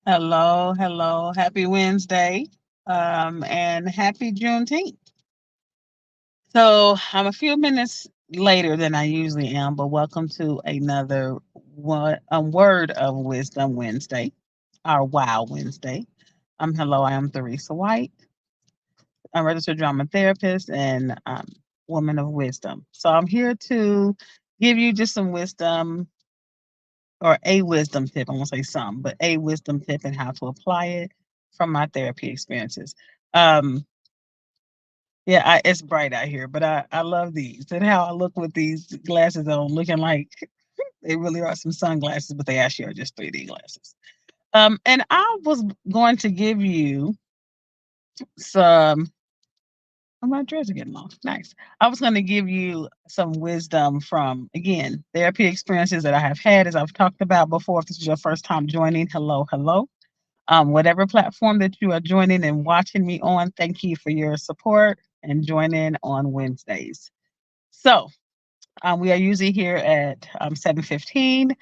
Hello, hello. Happy Wednesday. And happy Juneteenth. So I'm a few minutes later than I usually am, but welcome to another word of wisdom Wednesday, our Wow Wednesday. Hello, I am Theresa White. I'm a registered drama therapist and woman of wisdom. So I'm here to give you just some wisdom or a wisdom tip. I won't say some, but a wisdom tip and how to apply it from my therapy experiences. Um, yeah, it's bright out here, but I love these and how I look with these glasses on, looking like they really are some sunglasses, but they actually are just 3D glasses. And I was going to give you some. Oh, my dreads are getting long. Nice. I was going to give you some wisdom from, again, therapy experiences that I have had, as I've talked about before. If this is your first time joining, hello, hello. Whatever platform that you are joining and watching me on, thank you for your support and join in on Wednesdays. So we are usually here at 7:15,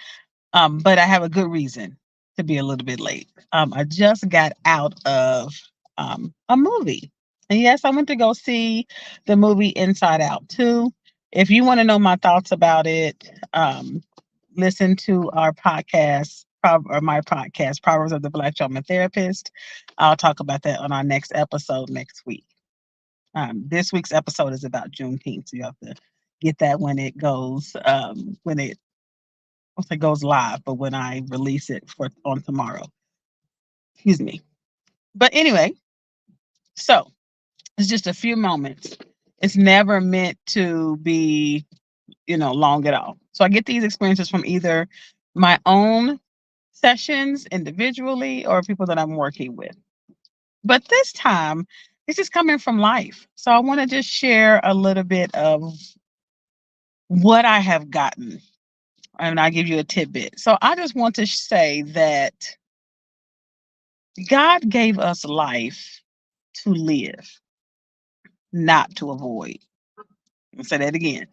but I have a good reason to be a little bit late. I just got out of a movie. And yes, I went to go see the movie Inside Out 2. If you want to know my thoughts about it, listen to our podcast, or my podcast, Proverbs of the Black Gentleman Therapist. I'll talk about that on our next episode next week. This week's episode is about Juneteenth, so you have to get that when it goes, when it, once it goes live, but when I release it for on tomorrow. Excuse me. But anyway, so it's just a few moments. It's never meant to be, long at all. So I get these experiences from either my own sessions individually or people that I'm working with. But this time, it's just coming from life. So I want to just share a little bit of what I have gotten, and I'll give you a tidbit. So I just want to say that God gave us life to live, not to avoid. I'll say that again.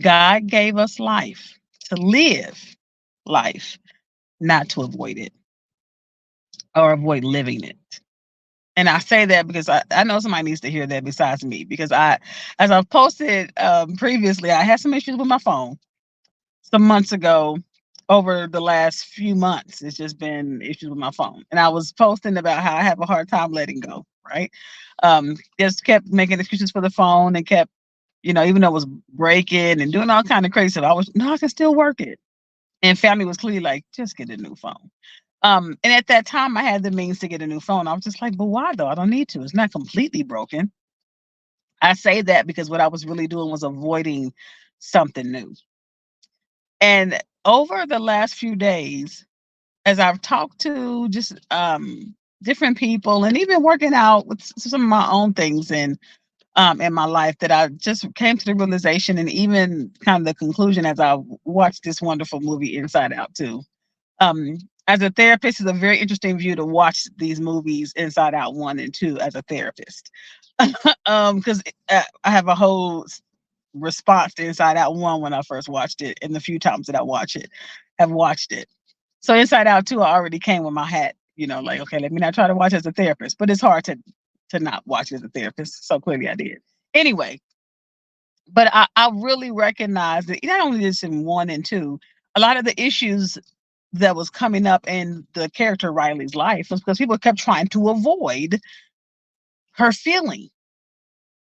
God gave us life to live life, not to avoid it or avoid living it. And I say that because I know somebody needs to hear that besides me, because as I've posted previously, I had some issues with my phone some months ago. Over the last few months, it's just been issues with my phone. And I was posting about how I have a hard time letting go, right? Just kept making excuses for the phone and kept, even though it was breaking and doing all kind of crazy stuff, no, I can still work it. And family was clearly like, just get a new phone. And at that time, I had the means to get a new phone. I was just like, but why though? I don't need to. It's not completely broken. I say that because what I was really doing was avoiding something new. And over the last few days, as I've talked to just different people and even working out with some of my own things in my life, that I just came to the realization and even kind of the conclusion as I watched this wonderful movie Inside Out too. Um, as a therapist, it's a very interesting view to watch these movies Inside Out 1 and 2 as a therapist. Because I have a whole response to Inside Out 1 when I first watched it, and the few times that have watched it. So Inside Out 2, I already came with my hat, like, okay, let me not try to watch as a therapist, but it's hard to not watch as a therapist. So clearly I did. Anyway, but I really recognize that not only this in 1 and 2, a lot of the issues that was coming up in the character Riley's life was because people kept trying to avoid her feeling.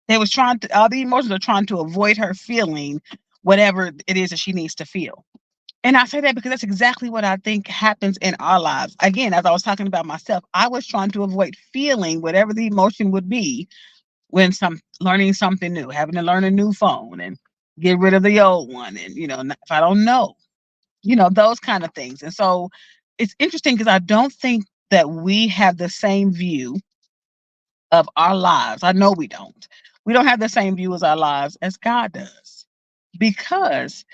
They was trying to all the emotions are trying to avoid her feeling whatever it is that she needs to feel. And I say that because that's exactly what I think happens in our lives. Again, as I was talking about myself, I was trying to avoid feeling whatever the emotion would be when learning something new, having to learn a new phone and get rid of the old one. And, if I don't know, those kind of things. And so it's interesting because I don't think that we have the same view of our lives. I know we don't. We don't have the same view as our lives as God does. Because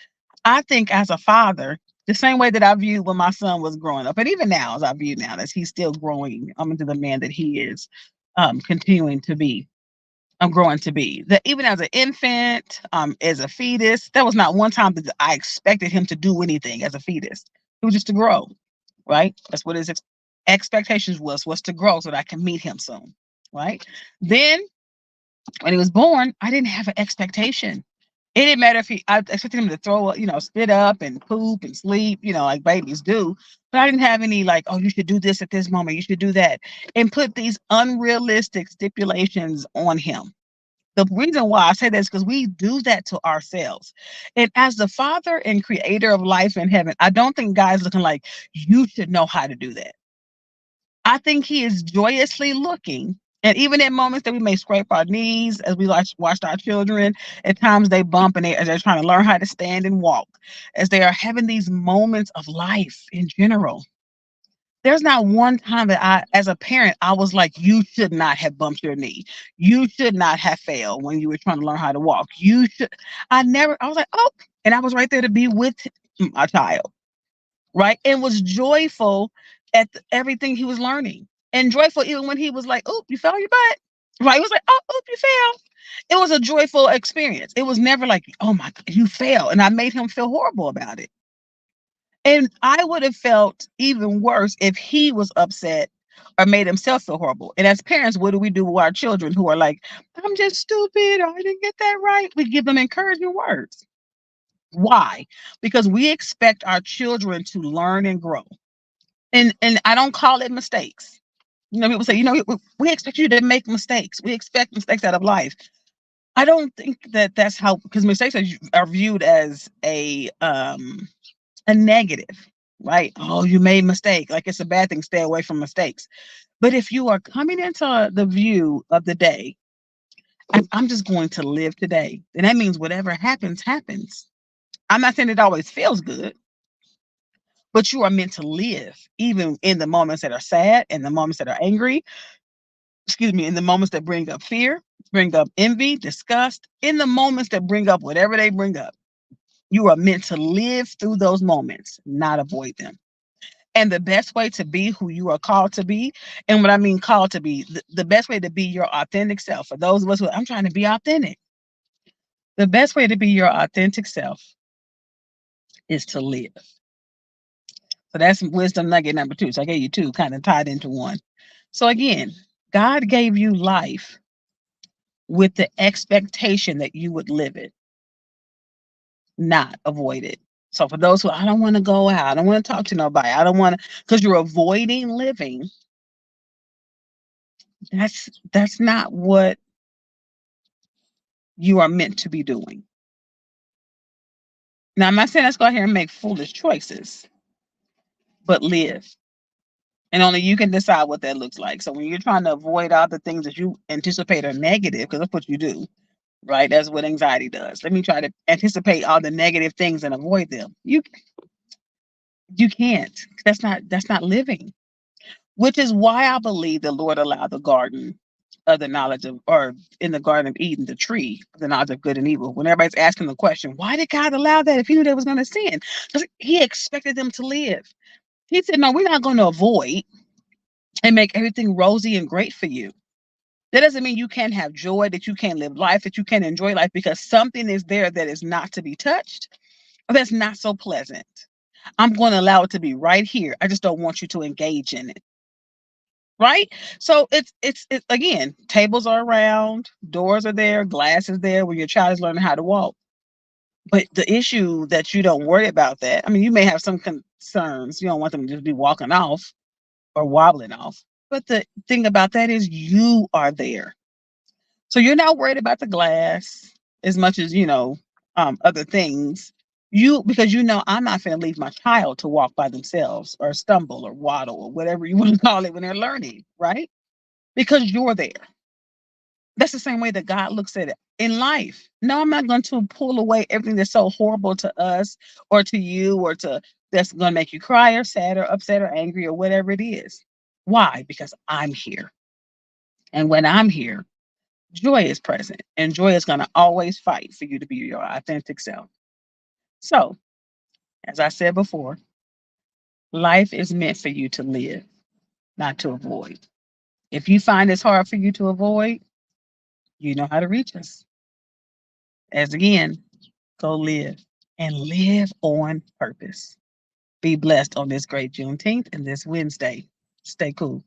I think as a father, the same way that I viewed when my son was growing up, and even now as I view now, as he's still growing into the man that he is continuing to be, I'm growing to be. That even as an infant, as a fetus, there was not one time that I expected him to do anything as a fetus. It was just to grow, right? That's what is Expectations was to grow so that I can meet him soon, right? Then when he was born, I didn't have an expectation. It didn't matter if I expected him to throw, spit up and poop and sleep, like babies do. But I didn't have any like, oh, you should do this at this moment, you should do that, and put these unrealistic stipulations on him. The reason why I say that is because we do that to ourselves. And as the father and creator of life in heaven, I don't think God's looking like you should know how to do that. I think he is joyously looking. And even in moments that we may scrape our knees as we watched our children, at times they bump and as they're trying to learn how to stand and walk, as they are having these moments of life in general. There's not one time that as a parent, I was like, you should not have bumped your knee. You should not have failed when you were trying to learn how to walk. I was like, oh, and I was right there to be with my child, right? And was joyful at everything he was learning. And joyful even when he was like, "Oop, you fell on your butt." Right? He was like, "Oh, oop, you fell." It was a joyful experience. It was never like, "Oh my, you fell," and I made him feel horrible about it. And I would have felt even worse if he was upset or made himself feel horrible. And as parents, what do we do with our children who are like, "I'm just stupid," or "I didn't get that right"? We give them encouraging words. Why? Because we expect our children to learn and grow. And I don't call it mistakes. People say, we expect you to make mistakes. We expect mistakes out of life. I don't think that that's how, because mistakes are viewed as a negative, right? Oh, you made a mistake. Like it's a bad thing. Stay away from mistakes. But if you are coming into the view of the day, I'm just going to live today. And that means whatever happens, happens. I'm not saying it always feels good, but you are meant to live even in the moments that are sad and the moments that are angry, excuse me, in the moments that bring up fear, bring up envy, disgust, in the moments that bring up whatever they bring up. You are meant to live through those moments, not avoid them. And the best way to be who you are called to be, and what I mean called to be, the best way to be your authentic self, for those of us who I'm trying to be authentic, the best way to be your authentic self is to live. So that's wisdom nugget number 2. So I gave you 2 kind of tied into one. So again, God gave you life with the expectation that you would live it, not avoid it. So for those who I don't want to go out, I don't want to talk to nobody, I don't want to, because you're avoiding living. That's not what you are meant to be doing. Now I'm not saying let's go out here and make foolish choices, but live. And only you can decide what that looks like. So when you're trying to avoid all the things that you anticipate are negative, because that's what you do, right? That's what anxiety does. Let me try to anticipate all the negative things and avoid them. You can't. That's not living. Which is why I believe the Lord allowed the garden of the knowledge of, or in the Garden of Eden, the tree of the knowledge of good and evil. When everybody's asking the question, why did God allow that if he knew they was going to sin? Because he expected them to live. He said, no, we're not going to avoid and make everything rosy and great for you. That doesn't mean you can't have joy, that you can't live life, that you can't enjoy life, because something is there that is not to be touched, or that's not so pleasant. I'm going to allow it to be right here. I just don't want you to engage in it. Right? So it's again, tables are around, doors are there, glass is there when your child is learning how to walk. But the issue that you don't worry about that, I mean, you may have some concerns. You don't want them to just be walking off or wobbling off. But the thing about that is you are there. So you're not worried about the glass as much as, other things. Because I'm not going to leave my child to walk by themselves or stumble or waddle or whatever you want to call it when they're learning, right? Because you're there. That's the same way that God looks at it in life. No, I'm not going to pull away everything that's so horrible to us or to you or to that's going to make you cry or sad or upset or angry or whatever it is. Why? Because I'm here. And when I'm here, joy is present, and joy is going to always fight for you to be your authentic self. So, as I said before, life is meant for you to live, not to avoid. If you find it's hard for you to avoid, you know how to reach us. As again, go live and live on purpose. Be blessed on this great Juneteenth and this Wednesday. Stay cool.